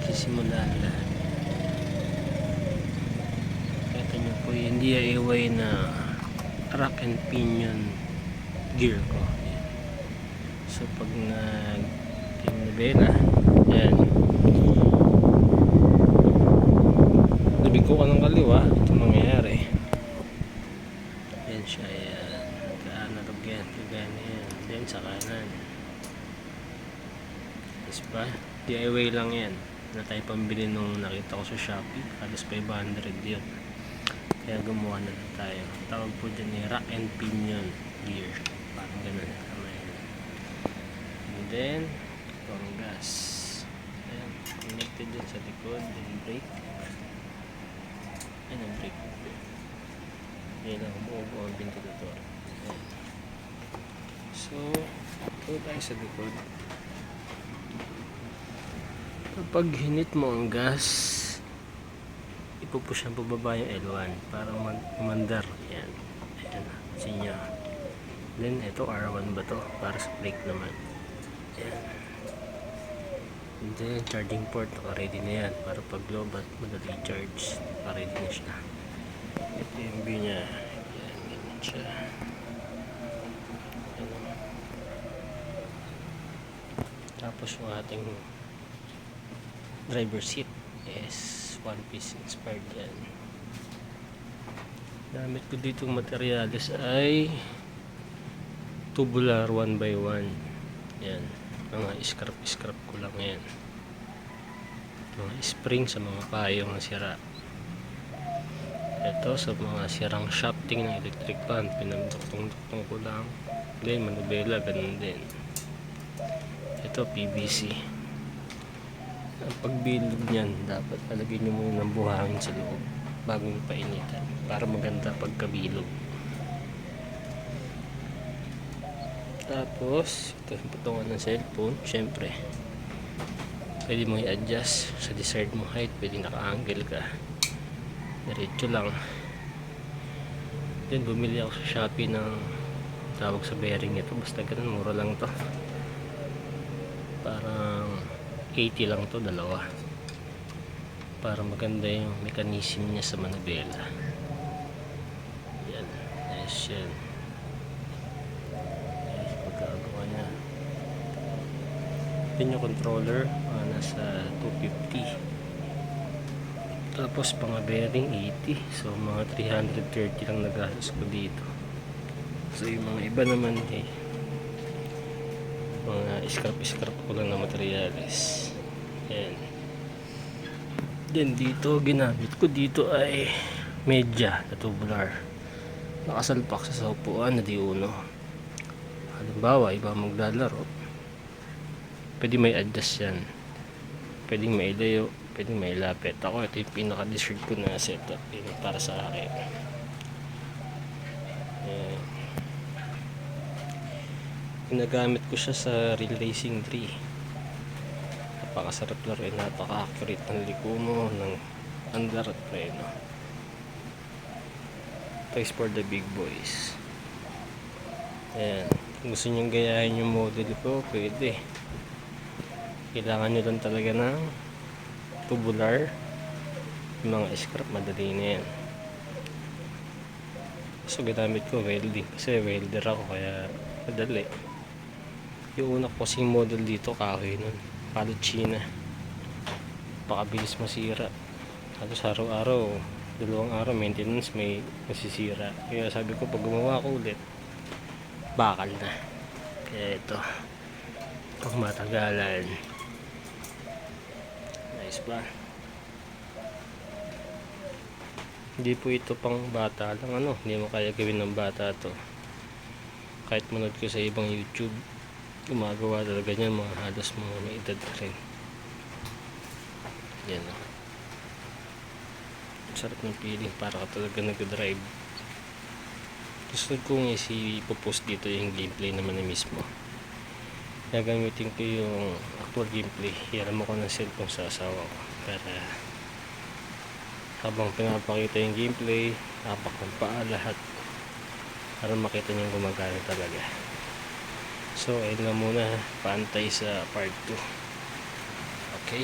nagsisimula lahat. Kita nyo po yung DIY na rack and pinion gear ko. Ayan. So pag nag-nabela, yan, nabigko ka ng kaliwa, ito mangyayari. Yan siya, yan. Kaanalog yan, kagana yan. Then sa kanan. Yes ba? DIY lang yan. Na tayo pambili nung nakita ko sa Shopee. Halos 500 yun. Kaya gumawa na lang tayo. Tawag po dyan ni rack and pinion gear. Parang ganun. And then, ito ang gas. Ayan. Connected dyan sa likod. Then brake. Ayan ang brake. Ayan lang. Umuubo ang ventilator. Ayan. So, ito tayo sa likod. Kapag hinit mo ang gas, ipupush ang pababa yung L1 para umandar. Yan. Ayan. Sinyo. Then, ito R1 ba to? Para sa brake naman. Ayan. And then, charging port. Naka-ready na yan. Para pag low bat, madali charge. Naka-ready na siya. Ito yung view niya. Ayan. Ganyan siya. Ayan. Tapos yung ating driver seat is one piece inspired yan. Gamit ko dito materials ay tubular 1x1. Yan, mga scrap ko lang yan. Mga spring sa mga payong na sira. Ito sa mga sirang shafting ng electric fan, pinagduktong ko lang. Then manubela, ganun din. Ito PVC. Ang pagbilog niyan, dapat palagay nyo muna ng buhangin sa loob bago nyo painitan para maganda pagkabilog. Tapos ito yung putungan ng cellphone. Syempre pwede mo i-adjust sa desired mo height, pwede naka-angle ka, diretso lang. Then bumili ako sa Shopee ng tawag sa bearing ito, basta ganun, mura lang to, parang 80 lang to, dalawa, para maganda yung mechanism niya sa manubela. Yan, nice yan. Nice pagkagawa niya. Yan yung controller, nasa 250. Tapos mga bearing 80, so mga 330 lang nagastos ko dito. So yung mga iba naman mga scrap ko lang na materials. Ayan. Then dito, ginamit ko dito ay media na tubular. Nakasalpak sa upuan na di uno. Halimbawa, iba maglalaro, pwede may adjust yan. Pwedeng may ilayo, pwedeng may lapit. Ako, ito yung pinaka-dessert ko na setup para sa akin. Ayan. Ginagamit ko siya sa Real Racing 3. Napakasarap laruin, napaka-accurate ng liko mo, ng andar at preno. Toys for the big boys. Ayan. Kung gusto nyo gayahin yung model ko, pwede. Kailangan nyo lang talaga ng tubular. Yung mga scrap, madali na yan. So ginamit ko welding kasi welder ako, kaya madali. Yung una ko kasing model dito, kahoy nun, palot China, pakabilis masira. Halos araw-araw, 2 araw maintenance may masisira. Kaya sabi ko, pag gumawa ko ulit, bakal na. Kaya ito, pag matagalan. Nice ba? Hindi po ito pang bata lang, hindi mo kaya gawin ng bata to. Kahit manood ko sa ibang YouTube, gumagawa talaga niyan, mga halos mga may edad na rin. Yan o. Sarap ng feeling, para ka talaga nag-drive. Gusto kong ipopost dito yung gameplay naman na mismo. Gagamitin ko yung actual gameplay. Hiram ako ng cellphone sa asawa ko para habang pinapakita yung gameplay, tapak ng paa lahat, para makita niyo gumagana talaga. So ayun lang muna, paantay sa part 2. Okay.